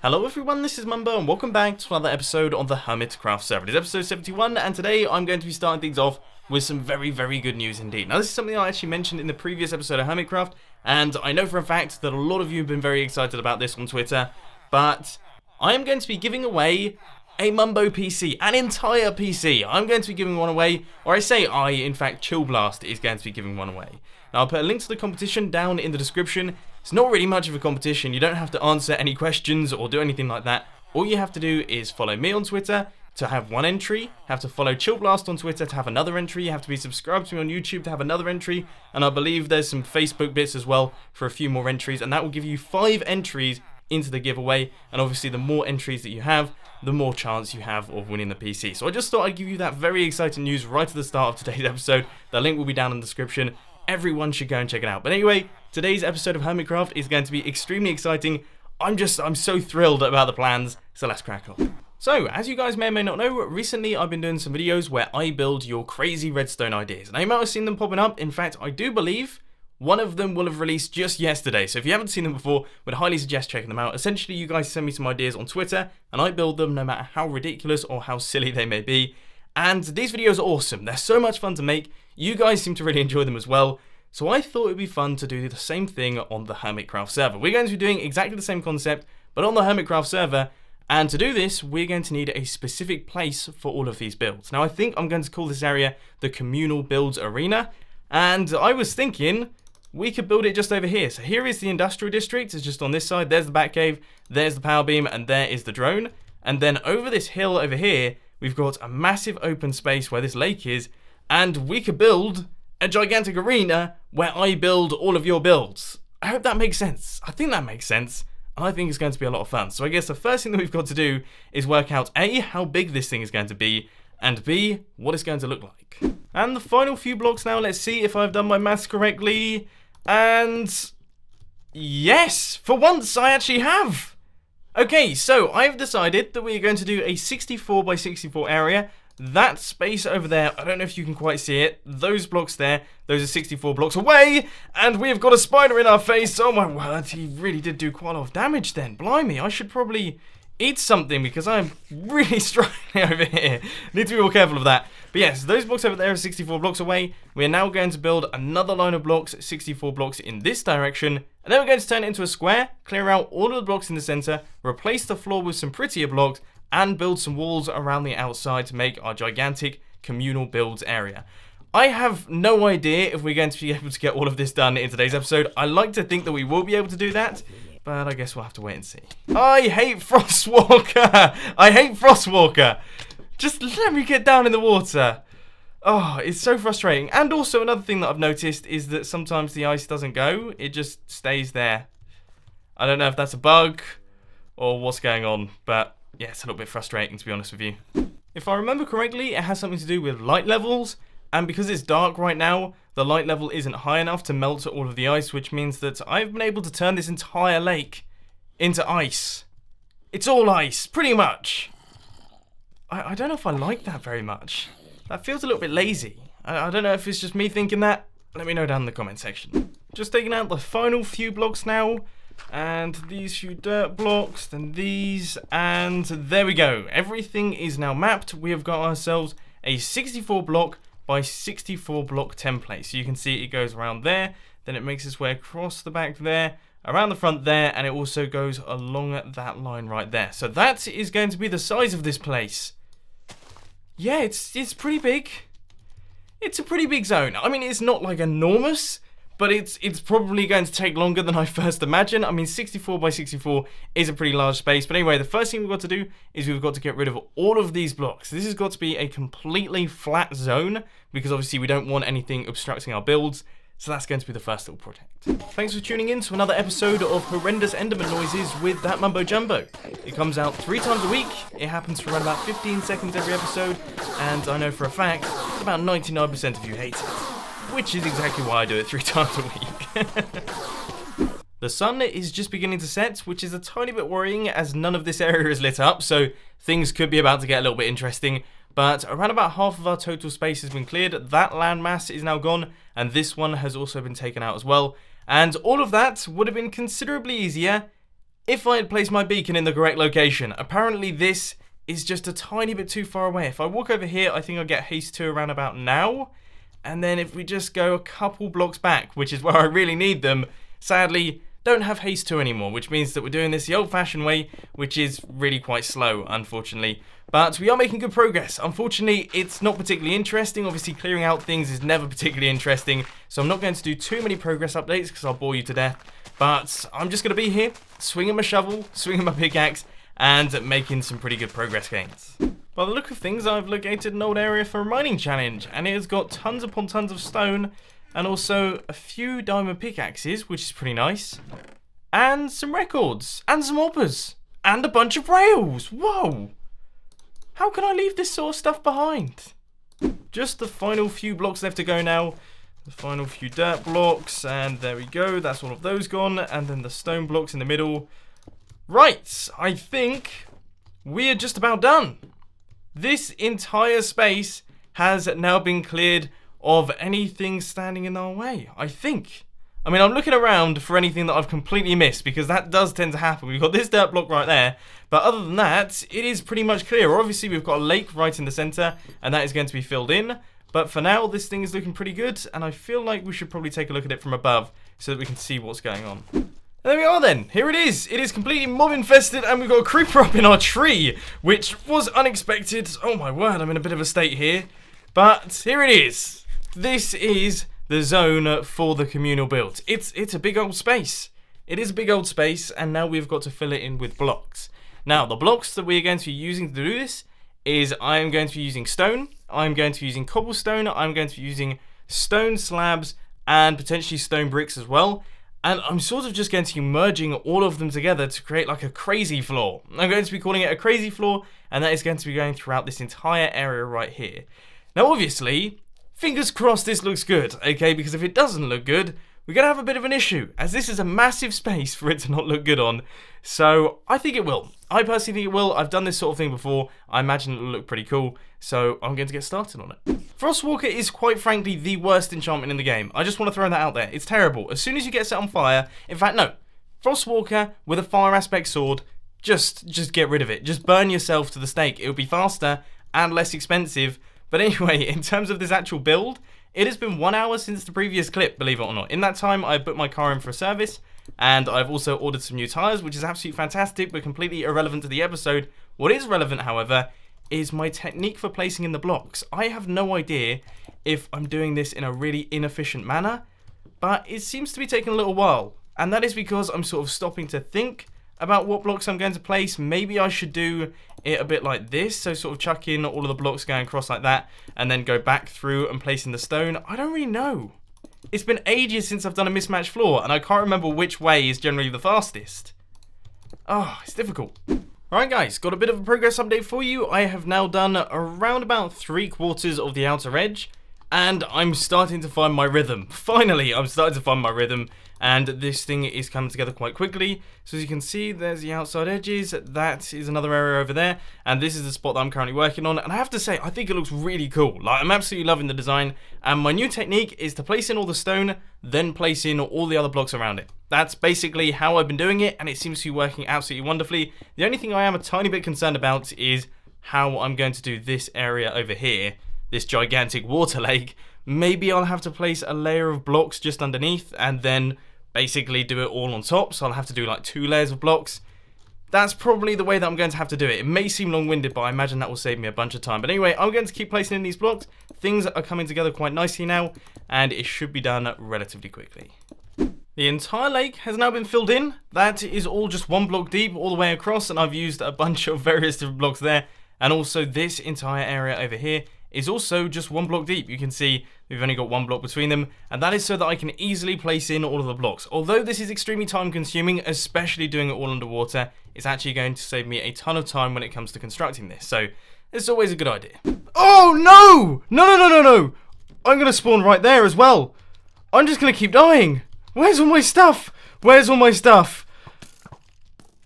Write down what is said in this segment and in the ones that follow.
Hello everyone, this is Mumbo and welcome back to another episode on the Hermitcraft server. It is episode 71 and today I'm going to be starting things off with some very good news indeed. Now this is something I actually mentioned in the previous episode of Hermitcraft, and I know for a fact that a lot of you have been very excited about this on Twitter, but I am going to be giving away a Mumbo PC, an entire PC. I'm going to be giving one away, or I say I, in fact Chillblast is going to be giving one away. Now I'll put a link to the competition down in the description. It's not really much of a competition, you don't have to answer any questions or do anything like that. All you have to do is follow me on Twitter to have one entry, have to follow Chillblast on Twitter to have another entry, you have to be subscribed to me on YouTube to have another entry, and I believe there's some Facebook bits as well for a few more entries, and that will give you 5 entries into the giveaway, and obviously the more entries that you have, the more chance you have of winning the PC. So I just thought I'd give you that very exciting news right at the start of today's episode. The link will be down in the description. Everyone should go and check it out. But anyway, today's episode of Hermitcraft is going to be extremely exciting. I'm so thrilled about the plans, so let's crack on. So, as you guys may or may not know, recently I've been doing some videos where I build your crazy redstone ideas. And you might have seen them popping up. In fact, I do believe one of them will have released just yesterday. So if you haven't seen them before, would highly suggest checking them out. Essentially, you guys send me some ideas on Twitter, and I build them no matter how ridiculous or how silly they may be. And these videos are awesome. They're so much fun to make. You guys seem to really enjoy them as well. So I thought it would be fun to do the same thing on the Hermitcraft server. We're going to be doing exactly the same concept, but on the Hermitcraft server. And to do this, we're going to need a specific place for all of these builds. Now I think I'm going to call this area the Communal Builds Arena. And I was thinking we could build it just over here. So here is the industrial district. It's just on this side. There's the Batcave, there's the power beam, and there is the drone. And then over this hill over here, we've got a massive open space where this lake is, and we could build a gigantic arena where I build all of your builds. I hope that makes sense. I think that makes sense, and I think it's going to be a lot of fun. So I guess the first thing that we've got to do is work out A, how big this thing is going to be, and B, what it's going to look like. And the final few blocks now, let's see if I've done my maths correctly, and yes, for once I actually have. Okay, so I've decided that we're going to do a 64 by 64 area. That space over there, I don't know if you can quite see it. Those blocks there, those are 64 blocks away. And we've got a spider in our face. Oh my word, he really did do quite a lot of damage then. Blimey, I should probably eat something because I'm really struggling over here. Need to be more careful of that. But yes, those blocks over there are 64 blocks away. We are now going to build another line of blocks, 64 blocks in this direction. And then we're going to turn it into a square, clear out all of the blocks in the center, replace the floor with some prettier blocks, and build some walls around the outside to make our gigantic communal builds area. I have no idea if we're going to be able to get all of this done in today's episode. I like to think that we will be able to do that, but I guess we'll have to wait and see. I hate Frostwalker! I hate Frostwalker! Just let me get down in the water. Oh, it's so frustrating. And also another thing that I've noticed is that sometimes the ice doesn't go. It just stays there. I don't know if that's a bug or what's going on, but yeah, it's a little bit frustrating to be honest with you. If I remember correctly, it has something to do with light levels, and because it's dark right now, the light level isn't high enough to melt all of the ice, which means that I've been able to turn this entire lake into ice. It's all ice, pretty much. I don't know if I like that very much. That feels a little bit lazy. I don't know if it's just me thinking that. Let me know down in the comment section. Just taking out the final few blocks now. And these few dirt blocks, then these, and there we go. Everything is now mapped. We have got ourselves a 64 block by 64 block template. So you can see it goes around there, then it makes its way across the back there, around the front there, and it also goes along that line right there. So that is going to be the size of this place. Yeah, it's pretty big. It's a pretty big zone. I mean, it's not like enormous, but it's probably going to take longer than I first imagined. I mean, 64 by 64 is a pretty large space. But anyway, the first thing we've got to do is we've got to get rid of all of these blocks. This has got to be a completely flat zone because obviously we don't want anything obstructing our builds. So that's going to be the first little project. Thanks for tuning in to another episode of Horrendous Enderman Noises with that Mumbo Jumbo. It comes out 3 times a week. It happens for around about 15 seconds every episode. And I know for a fact that about 99% of you hate it. Which is exactly why I do it 3 times a week. The sun is just beginning to set, which is a tiny bit worrying as none of this area is lit up, so things could be about to get a little bit interesting. But around about half of our total space has been cleared, that landmass is now gone, and this one has also been taken out as well. And all of that would have been considerably easier if I had placed my beacon in the correct location. Apparently this is just a tiny bit too far away. If I walk over here, I think I'll get haste 2 around about now. And then if we just go a couple blocks back, which is where I really need them, sadly, don't have haste 2 anymore, which means that we're doing this the old-fashioned way, which is really quite slow, unfortunately. But we are making good progress. Unfortunately, it's not particularly interesting. Obviously, clearing out things is never particularly interesting, so I'm not going to do too many progress updates because I'll bore you to death. But I'm just going to be here, swinging my shovel, swinging my pickaxe, and making some pretty good progress gains. By the look of things, I've located an old area for a mining challenge, and it has got tons upon tons of stone, and also a few diamond pickaxes, which is pretty nice, and some records, and some hoppers, and a bunch of rails. Whoa! How can I leave this sort of stuff behind? Just the final few blocks left to go now. The final few dirt blocks, and there we go, that's all of those gone, and then the stone blocks in the middle. Right, I think we are just about done. This entire space has now been cleared of anything standing in our way, I think. I mean, I'm looking around for anything that I've completely missed, because that does tend to happen. We've got this dirt block right there, but other than that, it is pretty much clear. Obviously, we've got a lake right in the center, and that is going to be filled in. But for now, this thing is looking pretty good, and I feel like we should probably take a look at it from above so that we can see what's going on. And there we are then. Here it is. It is completely mob infested, and we've got a creeper up in our tree, which was unexpected. Oh my word, I'm in a bit of a state here. But here it is. This is the zone for the communal build. It's a big old space. It is a big old space, and now we've got to fill it in with blocks. Now, the blocks that we're going to be using to do this is I am going to be using stone, I'm going to be using cobblestone, I'm going to be using stone slabs, and potentially stone bricks as well. And I'm sort of just going to be merging all of them together to create like a crazy floor. I'm going to be calling it a crazy floor, and that is going to be going throughout this entire area right here. Now, obviously, fingers crossed this looks good, okay? Because if it doesn't look good, we're going to have a bit of an issue, as this is a massive space for it to not look good on. So, I think it will. I personally think it will. I've done this sort of thing before. I imagine it will look pretty cool. So, I'm going to get started on it. Frostwalker is quite frankly the worst enchantment in the game. I just want to throw that out there. It's terrible. As soon as you get set on fire, in fact, no. Frostwalker with a fire aspect sword, just get rid of it. Just burn yourself to the stake. It will be faster and less expensive. But anyway, in terms of this actual build, it has been 1 hour since the previous clip, believe it or not. In that time, I've put my car in for a service, and I've also ordered some new tyres, which is absolutely fantastic, but completely irrelevant to the episode. What is relevant, however, is my technique for placing in the blocks. I have no idea if I'm doing this in a really inefficient manner, but it seems to be taking a little while, and that is because I'm sort of stopping to think about what blocks I'm going to place. Maybe I should do it a bit like this, so sort of chuck in all of the blocks going across like that, and then go back through and place in the stone. I don't really know. It's been ages since I've done a mismatched floor, and I can't remember which way is generally the fastest. Oh, it's difficult. Alright guys, got a bit of a progress update for you. I have now done around about 3/4 of the outer edge, and I'm starting to find my rhythm. Finally, I'm starting to find my rhythm, and this thing is coming together quite quickly. So as you can see, there's the outside edges, that is another area over there, and this is the spot that I'm currently working on. And I have to say, I think it looks really cool. Like, I'm absolutely loving the design, and my new technique is to place in all the stone, then place in all the other blocks around it. That's basically how I've been doing it, and it seems to be working absolutely wonderfully. The only thing I am a tiny bit concerned about is how I'm going to do this area over here, this gigantic water lake. Maybe I'll have to place a layer of blocks just underneath, and then basically do it all on top, so I'll have to do like 2 layers of blocks. That's probably the way that I'm going to have to do it. It may seem long-winded, but I imagine that will save me a bunch of time. But anyway, I'm going to keep placing in these blocks. Things are coming together quite nicely now, and it should be done relatively quickly. The entire lake has now been filled in. That is all just 1 block deep all the way across, and I've used a bunch of various different blocks there. And also this entire area over here is also just 1 block deep. You can see we've only got 1 block between them, and that is so that I can easily place in all of the blocks. Although this is extremely time consuming, especially doing it all underwater, it's actually going to save me a ton of time when it comes to constructing this. So it's always a good idea. Oh no! No! I'm gonna spawn right there as well. I'm just gonna keep dying. Where's all my stuff? Where's all my stuff?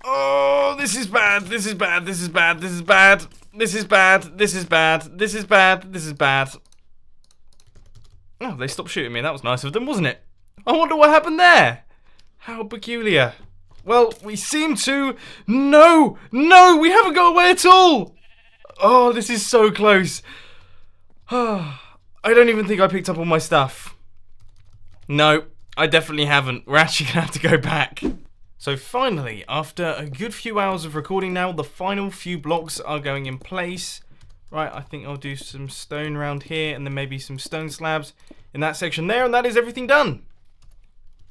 Oh, this is bad. This is bad. This is bad. This is bad. This is bad. This is bad. This is bad. This is bad. Oh, they stopped shooting me. That was nice of them, wasn't it? I wonder what happened there. How peculiar. Well, we seem to... No! No! We haven't got away at all! Oh, this is so close. I don't even think I picked up all my stuff. No, I definitely haven't. We're actually going to have to go back. So finally, after a good few hours of recording now, the final few blocks are going in place. Right, I think I'll do some stone around here and then maybe some stone slabs in that section there, and that is everything done.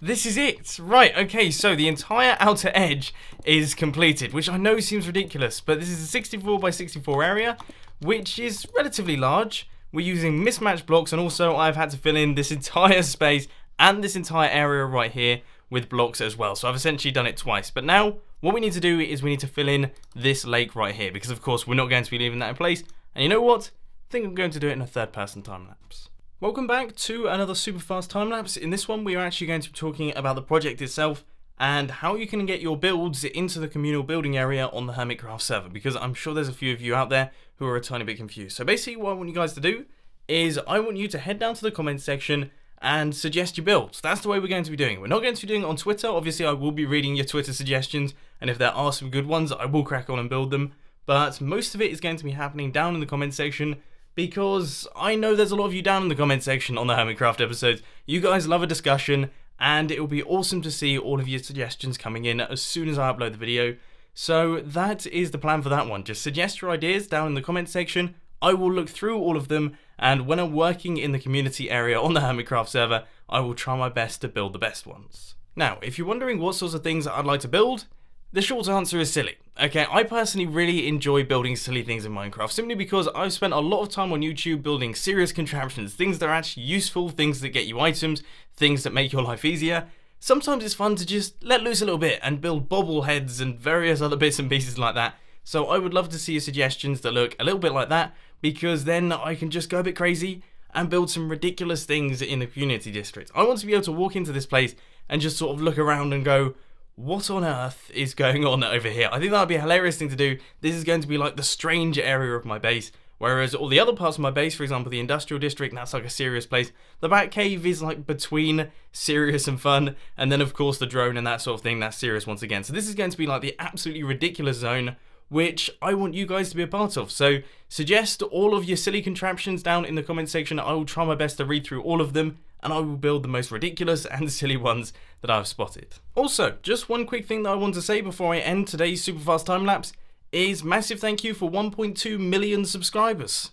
This is it. Right, okay, so the entire outer edge is completed, which I know seems ridiculous, but this is a 64 by 64 area, which is relatively large. We're using mismatched blocks, and also I've had to fill in this entire space and this entire area right here with blocks as well. So I've essentially done it twice. But now what we need to do is we need to fill in this lake right here, because of course we're not going to be leaving that in place. And you know what? I think I'm going to do it in a third-person time-lapse. Welcome back to another super fast time-lapse. In this one, we are actually going to be talking about the project itself and how you can get your builds into the communal building area on the Hermitcraft server, because I'm sure there's a few of you out there who are a tiny bit confused. So basically what I want you guys to do is I want you to head down to the comments section and suggest your builds. That's the way we're going to be doing it. We're not going to be doing it on Twitter. Obviously, I will be reading your Twitter suggestions, and if there are some good ones, I will crack on and build them. But most of it is going to be happening down in the comments section, because I know there's a lot of you down in the comment section on the Hermitcraft episodes. You guys love a discussion, and it will be awesome to see all of your suggestions coming in as soon as I upload the video. So that is the plan for that one. Just suggest your ideas down in the comment section. I will look through all of them, and when I'm working in the community area on the Hermitcraft server, I will try my best to build the best ones. Now, if you're wondering what sorts of things I'd like to build, the short answer is silly. Okay, I personally really enjoy building silly things in Minecraft, simply because I've spent a lot of time on YouTube building serious contraptions, things that are actually useful, things that get you items, things that make your life easier. Sometimes it's fun to just let loose a little bit and build bobbleheads and various other bits and pieces like that. So I would love to see your suggestions that look a little bit like that, because then I can just go a bit crazy and build some ridiculous things in the community district. I want to be able to walk into this place and just sort of look around and go, what on earth is going on over here? I think that would be a hilarious thing to do. This is going to be like the strange area of my base, whereas all the other parts of my base, for example, the industrial district, that's like a serious place. The back cave is like between serious and fun, and then of course the drone and that sort of thing, that's serious once again. So this is going to be like the absolutely ridiculous zone, which I want you guys to be a part of. So suggest all of your silly contraptions down in the comment section. I will try my best to read through all of them, and I will build the most ridiculous and silly ones that I've spotted. Also, just one quick thing that I want to say before I end today's super fast time lapse is massive thank you for 1.2 million subscribers.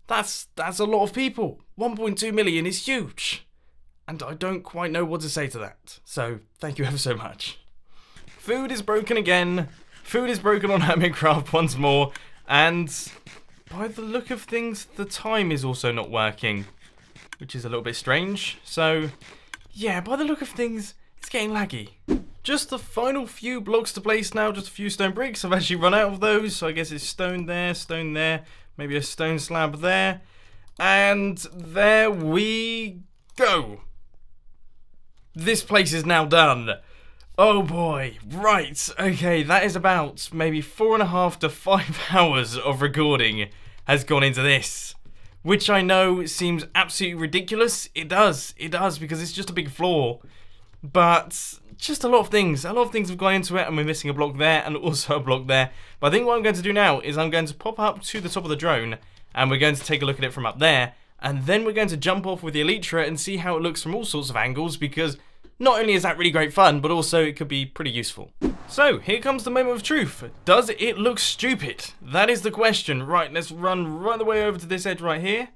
That's a lot of people. 1.2 million is huge, and I don't quite know what to say to that. So thank you ever so much. Food is broken again. Food is broken on Hermitcraft once more, and by the look of things, the time is also not working, which is a little bit strange. So yeah, by the look of things, it's getting laggy. Just the final few blocks to place now, just a few stone bricks. I've actually run out of those, so I guess it's stone there, maybe a stone slab there, and there we go. This place is now done. Oh boy, right, okay, that is about maybe 4.5 to 5 hours of recording has gone into this, which I know seems absolutely ridiculous. It does, because it's just a big floor, but just a lot of things have gone into it, and we're missing a block there and also a block there. But I think what I'm going to do now is I'm going to pop up to the top of the drone, and we're going to take a look at it from up there, and then we're going to jump off with the Elytra and see how it looks from all sorts of angles, because not only is that really great fun, but also it could be pretty useful. So, here comes the moment of truth. Does it look stupid? That is the question. Right, let's run right the way over to this edge right here.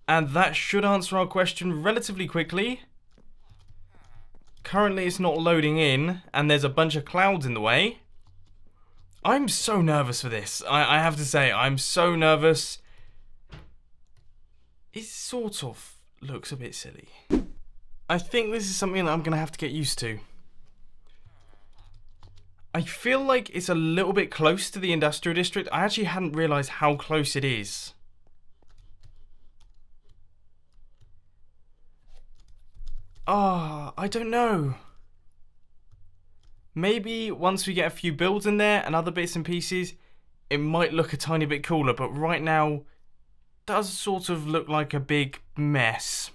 And that should answer our question relatively quickly. Currently it's not loading in, and there's a bunch of clouds in the way. I'm so nervous for this. I have to say, I'm so nervous. It sort of looks a bit silly. I think this is something that I'm going to have to get used to. I feel like it's a little bit close to the industrial district. I actually hadn't realised how close it is. I don't know. Maybe once we get a few builds in there and other bits and pieces, it might look a tiny bit cooler, but right now, it does sort of look like a big mess.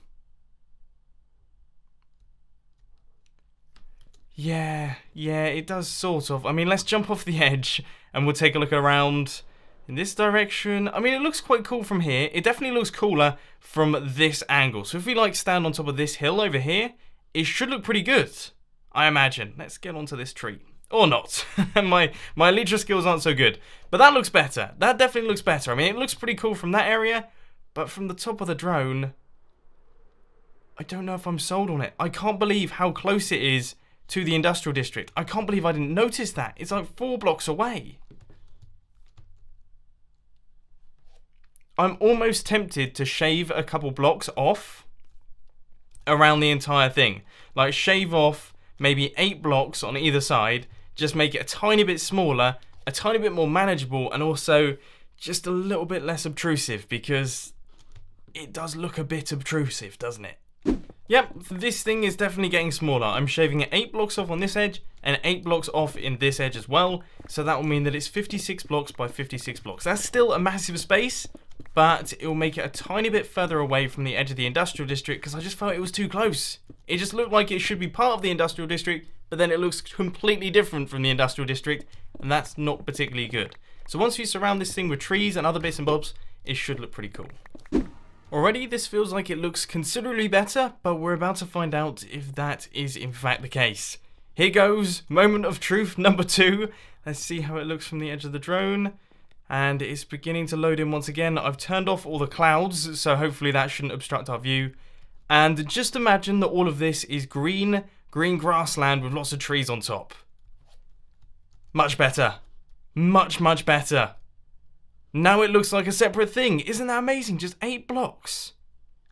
Yeah, it does sort of. I mean, let's jump off the edge and we'll take a look around in this direction. I mean, it looks quite cool from here. It definitely looks cooler from this angle. So if we like stand on top of this hill over here, it should look pretty good, I imagine. Let's get onto this tree. Or not. my elytra skills aren't so good. But that looks better. That definitely looks better. I mean, it looks pretty cool from that area. But from the top of the drone, I don't know if I'm sold on it. I can't believe how close it is to the industrial district. I can't believe I didn't notice that. It's like 4 blocks away. I'm almost tempted to shave a couple blocks off around the entire thing. Like shave off maybe 8 blocks on either side. Just make it a tiny bit smaller, a tiny bit more manageable, and also just a little bit less obtrusive, because it does look a bit obtrusive, doesn't it? Yep, this thing is definitely getting smaller. I'm shaving it 8 blocks off on this edge and 8 blocks off in this edge as well. So that will mean that it's 56 blocks by 56 blocks. That's still a massive space, but it will make it a tiny bit further away from the edge of the industrial district because I just felt it was too close. It just looked like it should be part of the industrial district, but then it looks completely different from the industrial district, and that's not particularly good. So once you surround this thing with trees and other bits and bobs, it should look pretty cool. Already, this feels like it looks considerably better, but we're about to find out if that is in fact the case. Here goes, moment of truth number 2. Let's see how it looks from the edge of the drone. And it's beginning to load in once again. I've turned off all the clouds, so hopefully that shouldn't obstruct our view. And just imagine that all of this is green grassland with lots of trees on top. Much better. Much better. Now it looks like a separate thing. Isn't that amazing? Just 8 blocks.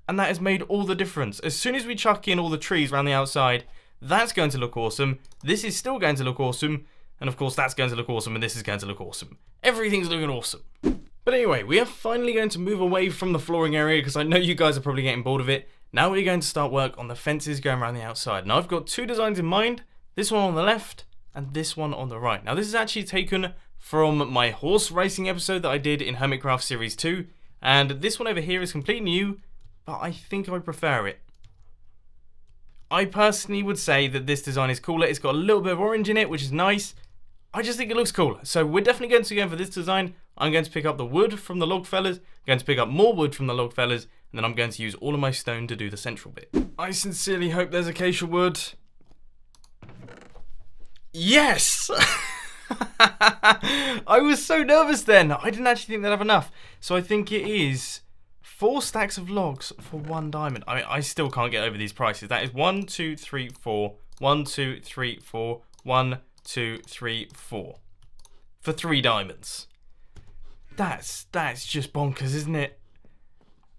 And that has made all the difference. As soon as we chuck in all the trees around the outside, that's going to look awesome. This is still going to look awesome. And of course that's going to look awesome, and this is going to look awesome. Everything's looking awesome. But anyway, we are finally going to move away from the flooring area because I know you guys are probably getting bored of it. Now we're going to start work on the fences going around the outside. And I've got 2 designs in mind. This one on the left and this one on the right. Now this is actually taken from my horse racing episode that I did in Hermitcraft Series 2. And this one over here is completely new, but I think I prefer it. I personally would say that this design is cooler. It's got a little bit of orange in it, which is nice. I just think it looks cool. So we're definitely going to go for this design. I'm going to pick up the wood from the log fellas, I'm going to pick up more wood from the log fellas, and then I'm going to use all of my stone to do the central bit. I sincerely hope there's acacia wood. Yes! I was so nervous then. I didn't actually think they'd have enough. So I think it is 4 stacks of logs for 1 diamond. I mean, I still can't get over these prices. That is 1, 2, 3, 4. 1, 2, 3, 4. 1, 2, 3, 4. For 3 diamonds. That's just bonkers, isn't it?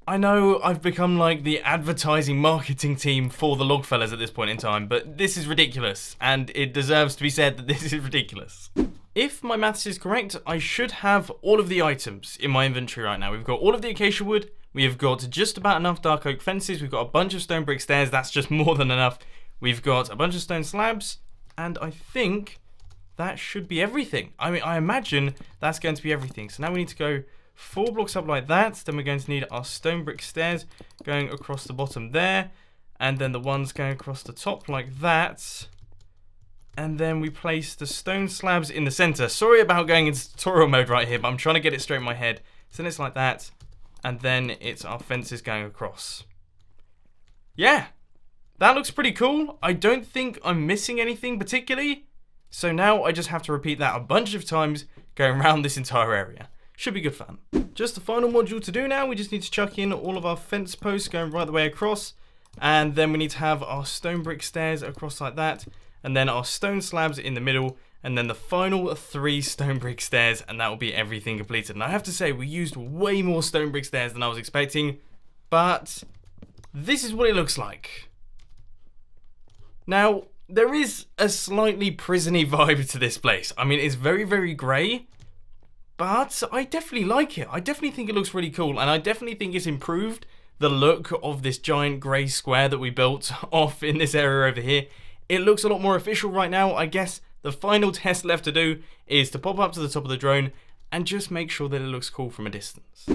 I know I've become like the advertising marketing team for the Logfellas at this point in time, but this is ridiculous, and it deserves to be said that this is ridiculous. If my maths is correct, I should have all of the items in my inventory right now. We've got all of the acacia wood, we have got just about enough dark oak fences, we've got a bunch of stone brick stairs, that's just more than enough. We've got a bunch of stone slabs, and I think that should be everything. I mean, I imagine that's going to be everything. So now we need to go 4 blocks up like that. Then we're going to need our stone brick stairs going across the bottom there. And then the ones going across the top like that. And then we place the stone slabs in the center. Sorry about going into tutorial mode right here, but I'm trying to get it straight in my head. So then it's like that. And then it's our fences going across. Yeah, that looks pretty cool. I don't think I'm missing anything particularly. So now I just have to repeat that a bunch of times going around this entire area. Should be good fun. Just the final module to do now. We just need to chuck in all of our fence posts going right the way across. And then we need to have our stone brick stairs across like that. And then our stone slabs in the middle. And then the final 3 stone brick stairs. And that will be everything completed. And I have to say, we used way more stone brick stairs than I was expecting. But this is what it looks like. Now, there is a slightly prison-y vibe to this place. I mean, it's very, very grey. But I definitely like it. I definitely think it looks really cool. And I definitely think it's improved the look of this giant grey square that we built off in this area over here. It looks a lot more official right now. I guess the final test left to do is to pop up to the top of the drone and just make sure that it looks cool from a distance.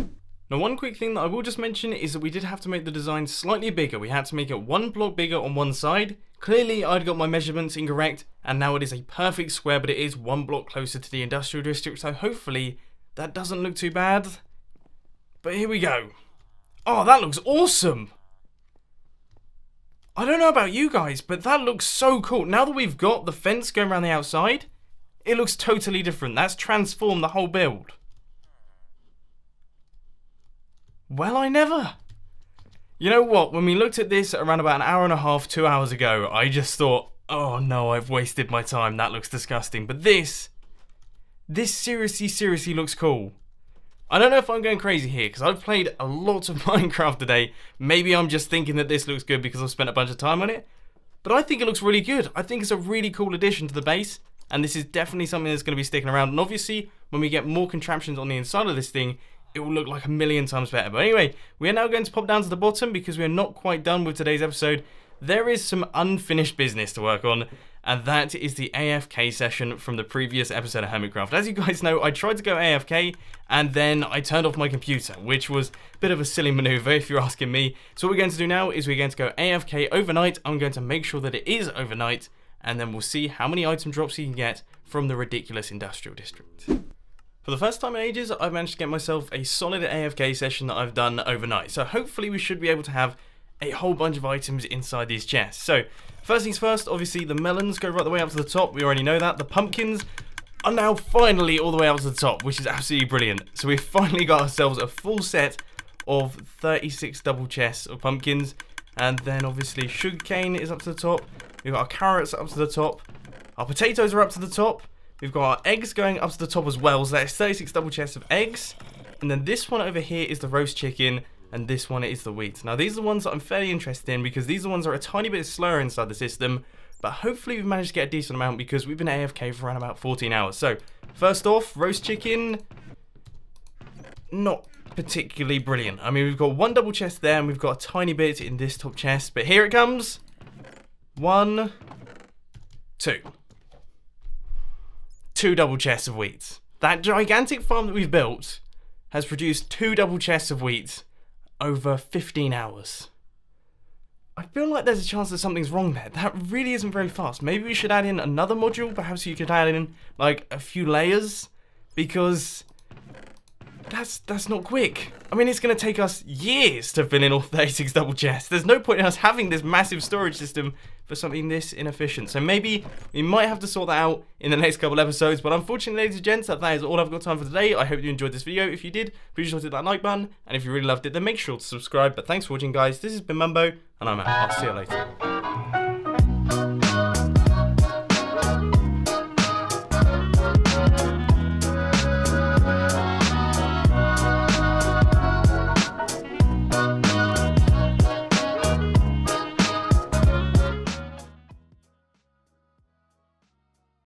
Now, one quick thing that I will just mention is that we did have to make the design slightly bigger. We had to make it 1 block bigger on one side. Clearly, I'd got my measurements incorrect, and now it is a perfect square, but it is 1 block closer to the industrial district, so hopefully that doesn't look too bad. But here we go. Oh, that looks awesome! I don't know about you guys, but that looks so cool. Now that we've got the fence going around the outside, it looks totally different. That's transformed the whole build. Well, I never. You know what? When we looked at this around about an hour and a half, 2 hours ago, I just thought, oh no, I've wasted my time. That looks disgusting. But this seriously looks cool. I don't know if I'm going crazy here, because I've played a lot of Minecraft today. Maybe I'm just thinking that this looks good because I've spent a bunch of time on it. But I think it looks really good. I think it's a really cool addition to the base. And this is definitely something that's going to be sticking around. And obviously, when we get more contraptions on the inside of this thing, it will look like a million times better. But anyway, we are now going to pop down to the bottom because we are not quite done with today's episode. There is some unfinished business to work on, and that is the AFK session from the previous episode of Hermitcraft. As you guys know, I tried to go AFK, and then I turned off my computer, which was a bit of a silly maneuver if you're asking me. So what we're going to do now is we're going to go AFK overnight. I'm going to make sure that it is overnight, and then we'll see how many item drops you can get from the ridiculous industrial district. For the first time in ages, I've managed to get myself a solid AFK session that I've done overnight. So hopefully we should be able to have a whole bunch of items inside these chests. So first things first, obviously the melons go right the way up to the top. We already know that. The pumpkins are now finally all the way up to the top, which is absolutely brilliant. So we've finally got ourselves a full set of 36 double chests of pumpkins. And then obviously sugarcane is up to the top. We've got our carrots up to the top. Our potatoes are up to the top. We've got our eggs going up to the top as well, so that's 36 double chests of eggs. And then this one over here is the roast chicken, and this one is the wheat. Now these are the ones that I'm fairly interested in because these are the ones that are a tiny bit slower inside the system, but hopefully we've managed to get a decent amount because we've been AFK for around about 14 hours. So first off, roast chicken, not particularly brilliant. I mean, we've got 1 double chest there, and we've got a tiny bit in this top chest, but here it comes. 1, 2. 2 double chests of wheat. That gigantic farm that we've built has produced 2 double chests of wheat over 15 hours. I feel like there's a chance that something's wrong there. That really isn't very fast. Maybe we should add in another module. Perhaps you could add in like a few layers, because that's not quick. I mean, it's going to take us years to fill in all 36 double chests. There's no point in us having this massive storage system for something this inefficient. So maybe we might have to sort that out in the next couple episodes. But unfortunately, ladies and gents, that is all I've got time for today. I hope you enjoyed this video. If you did, please sure to hit that like button. And if you really loved it, then make sure to subscribe. But thanks for watching, guys. This has been Mumbo, and I'm out. I'll see you later.